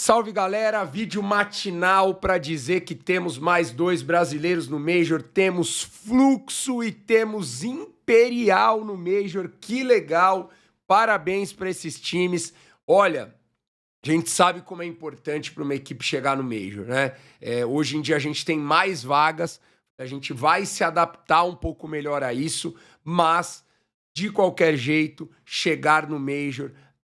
Salve galera, vídeo matinal para dizer que temos mais dois brasileiros no Major, temos Fluxo e temos Imperial no Major, que legal, parabéns para esses times. Olha, a gente sabe como é importante para uma equipe chegar no Major, né? Hoje em dia a gente tem mais vagas, a gente vai se adaptar um pouco melhor a isso, mas de qualquer jeito, chegar no Major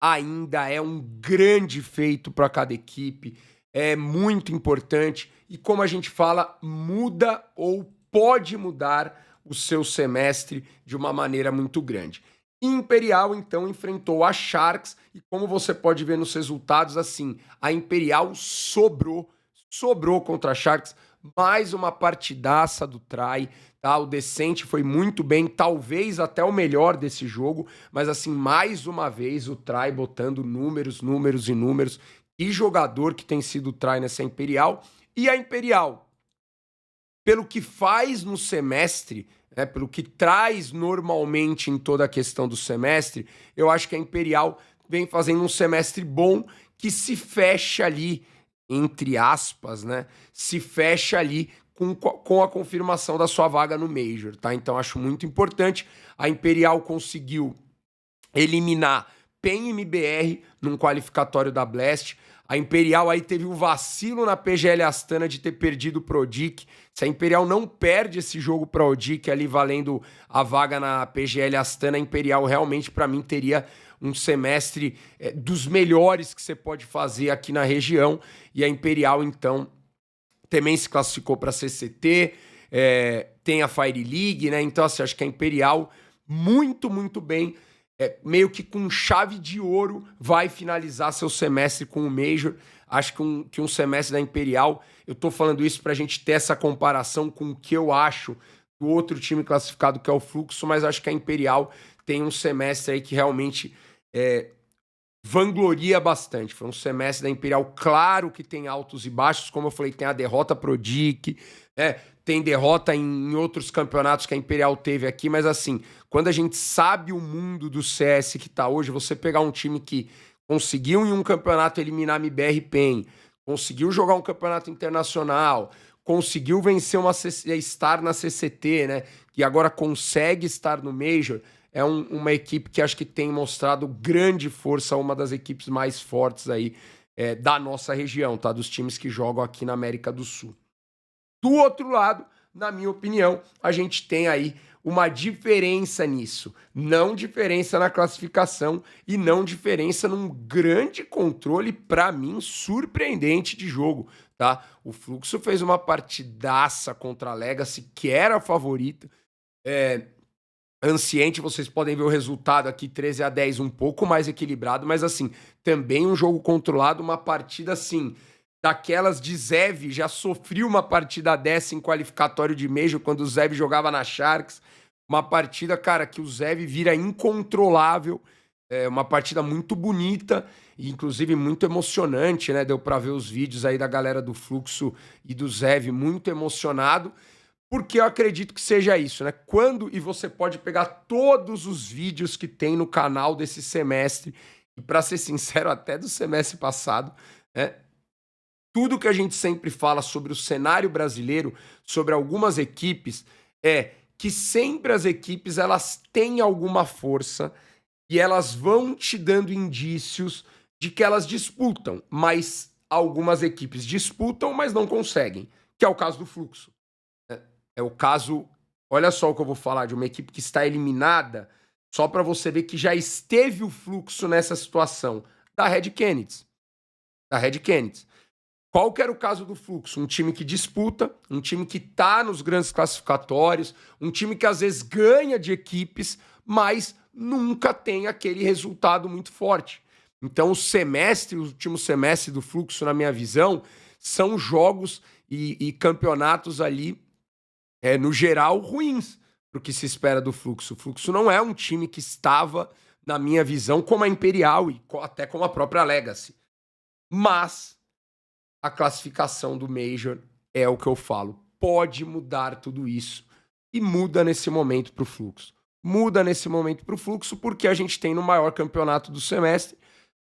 ainda é um grande feito para cada equipe, é muito importante e, como a gente fala, muda ou pode mudar o seu semestre de uma maneira muito grande. Imperial então enfrentou a Sharks e, como você pode ver nos resultados, assim, a Imperial sobrou contra a Sharks, mais uma partidaça do Try, tá? O Decente foi muito bem, talvez até o melhor desse jogo, mas assim, mais uma vez o Try botando números e números. Que jogador que tem sido o Try nessa Imperial. E a Imperial, pelo que faz no semestre, né, pelo que traz normalmente em toda a questão do semestre, eu acho que a Imperial vem fazendo um semestre bom que se fecha ali, entre aspas, né? Se fecha ali com a confirmação da sua vaga no Major, tá? Então acho muito importante. A Imperial conseguiu eliminar PEN e MBR num qualificatório da Blast. A Imperial aí teve o vacilo na PGL Astana de ter perdido pro Odic. Se a Imperial não perde esse jogo pro Odic ali valendo a vaga na PGL Astana, a Imperial realmente para mim teria um semestre dos melhores que você pode fazer aqui na região. E a Imperial então também se classificou para CCT, tem a Fire League, né? Então assim, acho que a Imperial muito bem, meio que com chave de ouro, vai finalizar seu semestre com o Major. Acho que um semestre da Imperial, eu tô falando isso pra gente ter essa comparação com o que eu acho do outro time classificado, que é o Fluxo, mas acho que a Imperial tem um semestre aí que realmente vangloria bastante. Foi um semestre da Imperial, claro que tem altos e baixos, como eu falei, tem a derrota pro Dick, tem derrota em outros campeonatos que a Imperial teve aqui, mas assim, quando a gente sabe o mundo do CS que tá hoje, você pegar um time que conseguiu em um campeonato eliminar a MBR PEN, conseguiu jogar um campeonato internacional, conseguiu vencer estar na CCT, né, que agora consegue estar no Major, uma equipe que acho que tem mostrado grande força, uma das equipes mais fortes aí da nossa região, tá? Dos times que jogam aqui na América do Sul. Do outro lado, na minha opinião, a gente tem aí uma diferença nisso. Não diferença na classificação e não diferença num grande controle, para mim, surpreendente de jogo, tá? O Fluxo fez uma partidaça contra a Legacy, que era a favorita. Anciente, vocês podem ver o resultado aqui, 13-10, um pouco mais equilibrado, mas assim, também um jogo controlado, uma partida assim, daquelas de Zev, já sofreu uma partida dessa em qualificatório de Major, quando o Zev jogava na Sharks, uma partida, cara, que o Zev vira incontrolável, uma partida muito bonita, e inclusive muito emocionante, né, deu pra ver os vídeos aí da galera do Fluxo e do Zev, muito emocionado, porque eu acredito que seja isso, né? E você pode pegar todos os vídeos que tem no canal desse semestre, e para ser sincero, até do semestre passado, né? Tudo que a gente sempre fala sobre o cenário brasileiro, sobre algumas equipes, é que sempre as equipes elas têm alguma força e elas vão te dando indícios de que elas disputam, mas algumas equipes disputam, mas não conseguem, que é o caso do Fluxo. É o caso, olha só o que eu vou falar, de uma equipe que está eliminada, só para você ver que já esteve o Fluxo nessa situação, da Red Kennedy. Da Red Kennedy. Qual que era o caso do Fluxo? Um time que disputa, um time que tá nos grandes classificatórios, um time que às vezes ganha de equipes, mas nunca tem aquele resultado muito forte. Então o último semestre do Fluxo, na minha visão, são jogos e campeonatos ali no geral, ruins para o que se espera do Fluxo. O Fluxo não é um time que estava, na minha visão, como a Imperial e até como a própria Legacy. Mas a classificação do Major é o que eu falo. Pode mudar tudo isso. E muda nesse momento para o Fluxo. Muda nesse momento para o Fluxo porque a gente tem no maior campeonato do semestre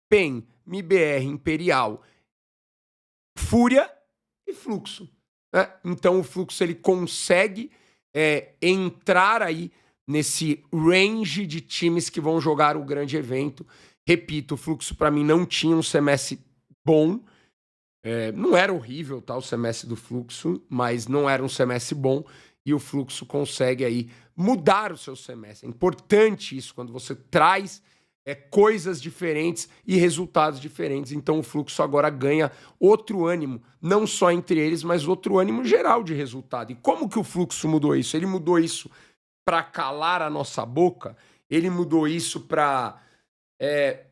PEN, MBR, Imperial Fúria e Fluxo, né? Então o Fluxo ele consegue entrar aí nesse range de times que vão jogar o grande evento. Repito, o Fluxo para mim não tinha um semestre bom. Não era horrível, tá, o semestre do Fluxo, mas não era um semestre bom e o Fluxo consegue aí mudar o seu semestre. É importante isso quando você traz coisas diferentes e resultados diferentes. Então o Fluxo agora ganha outro ânimo, não só entre eles, mas outro ânimo geral de resultado. E como que o Fluxo mudou isso? Ele mudou isso para calar a nossa boca? Ele mudou isso para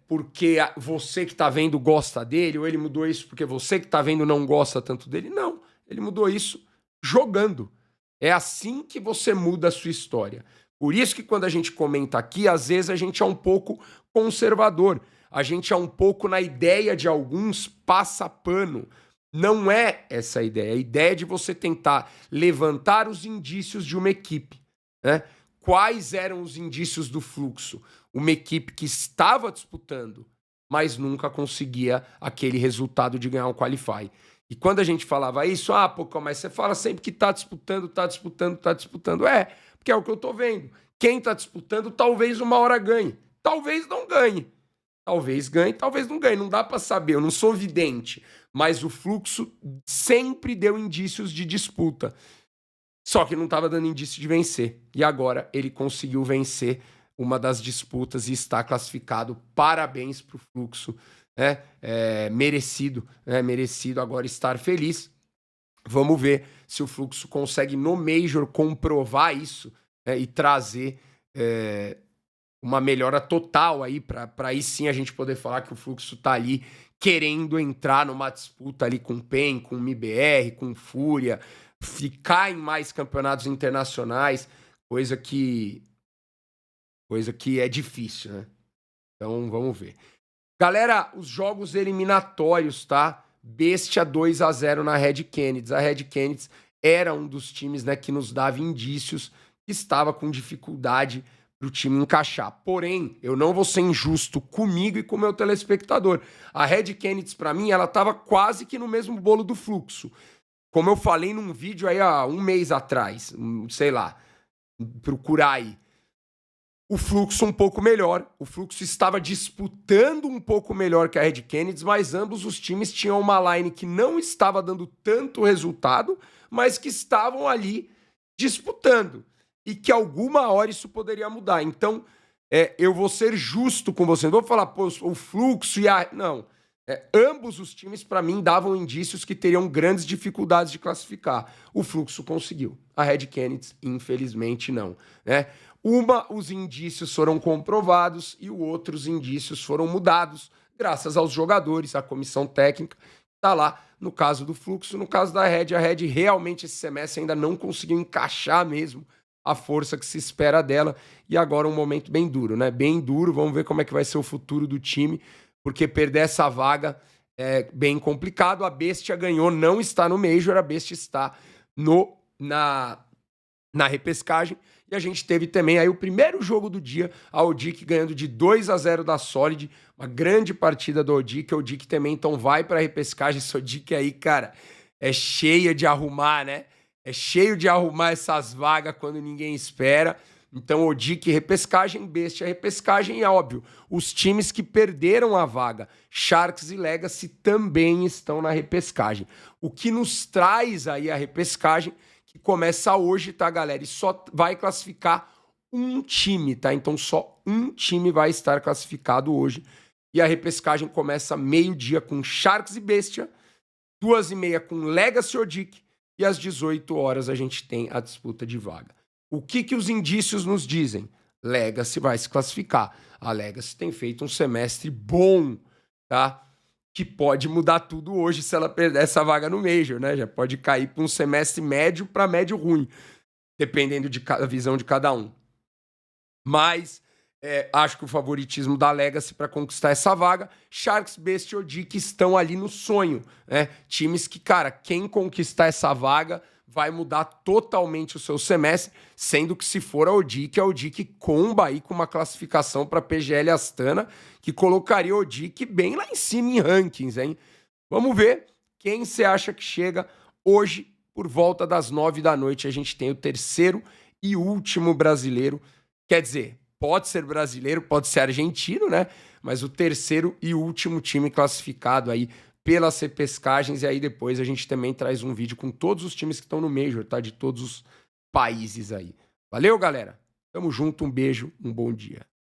porque você que tá vendo gosta dele, ou ele mudou isso porque você que tá vendo não gosta tanto dele? Não, ele mudou isso jogando. É assim que você muda a sua história. Por isso que quando a gente comenta aqui, às vezes a gente é um pouco conservador. A gente é um pouco na ideia de alguns passa pano. Não é essa a ideia. A ideia é de você tentar levantar os indícios de uma equipe, né? Quais eram os indícios do Fluxo? Uma equipe que estava disputando, mas nunca conseguia aquele resultado de ganhar um Qualify. E quando a gente falava isso, Pocão, mas você fala sempre que tá disputando. Porque é o que eu tô vendo. Quem tá disputando, talvez uma hora ganhe. Talvez não ganhe. Talvez ganhe, talvez não ganhe. Não dá para saber, eu não sou vidente. Mas o Fluxo sempre deu indícios de disputa. Só que não estava dando indício de vencer. E agora ele conseguiu vencer uma das disputas e está classificado. Parabéns para o Fluxo. Merecido. Merecido agora estar feliz. Vamos ver se o Fluxo consegue no Major comprovar isso e trazer uma melhora total aí para aí sim a gente poder falar que o Fluxo está ali querendo entrar numa disputa ali com o PEN, com o MIBR, com Fúria, ficar em mais campeonatos internacionais, coisa que é difícil, né? Então vamos ver. Galera, os jogos eliminatórios, tá? Bestia 2-0 na Red Kennedy. A Red Kennedy era um dos times, né, que nos dava indícios que estava com dificuldade para o time encaixar. Porém, eu não vou ser injusto comigo e com o meu telespectador. A Red Kennedy, para mim, ela estava quase que no mesmo bolo do Fluxo. Como eu falei num vídeo aí há um mês atrás, sei lá, procurar aí. O Fluxo um pouco melhor. O Fluxo estava disputando um pouco melhor que a Red Kennedy, mas ambos os times tinham uma line que não estava dando tanto resultado, mas que estavam ali disputando. E que alguma hora isso poderia mudar. Então, eu vou ser justo com você. Não vou falar, pô, o Fluxo e a... Não. Ambos os times, para mim, davam indícios que teriam grandes dificuldades de classificar. O Fluxo conseguiu. A Red Kennedy, infelizmente, não. Os indícios foram comprovados e os indícios foram mudados, graças aos jogadores, à comissão técnica. Está lá, no caso do Fluxo. No caso da Red, a Red realmente esse semestre ainda não conseguiu encaixar mesmo a força que se espera dela. E agora um momento bem duro, né? Bem duro. Vamos ver como é que vai ser o futuro do time, porque perder essa vaga é bem complicado. A Bestia ganhou, não está no Major, a Bestia está na repescagem. E a gente teve também aí o primeiro jogo do dia, a ODIC ganhando de 2-0 da Solid, uma grande partida do ODIC. A ODIC também então vai para a repescagem. Essa ODIC aí, cara, é cheia de arrumar, né? É cheio de arrumar essas vagas quando ninguém espera. Então, ODIC repescagem, Bestia repescagem, e é óbvio, os times que perderam a vaga, Sharks e Legacy, também estão na repescagem. O que nos traz aí a repescagem, que começa hoje, tá, galera? E só vai classificar um time, tá? Então, só um time vai estar classificado hoje. E a repescagem começa meio-dia com Sharks e Bestia, 2h30 com Legacy e ODIC, e às 18 horas a gente tem a disputa de vaga. O que os indícios nos dizem? Legacy vai se classificar. A Legacy tem feito um semestre bom, tá? Que pode mudar tudo hoje se ela perder essa vaga no Major, né? Já pode cair para um semestre médio para médio ruim, dependendo da visão de cada um. Mas acho que o favoritismo da Legacy para conquistar essa vaga, Sharks, Bestia e ODIC estão ali no sonho, né? Times que, cara, quem conquistar essa vaga vai mudar totalmente o seu semestre, sendo que se for a ODIC comba aí com uma classificação para PGL Astana, que colocaria a ODIC bem lá em cima em rankings, hein? Vamos ver Quem você acha que chega hoje, por volta das 9 da noite, a gente tem o terceiro e último brasileiro. Quer dizer, pode ser brasileiro, pode ser argentino, né? Mas o terceiro e último time classificado aí pelas repescagens. E aí depois a gente também traz um vídeo com todos os times que estão no Major, tá? De todos os países aí. Valeu, galera. Tamo junto, um beijo, um bom dia.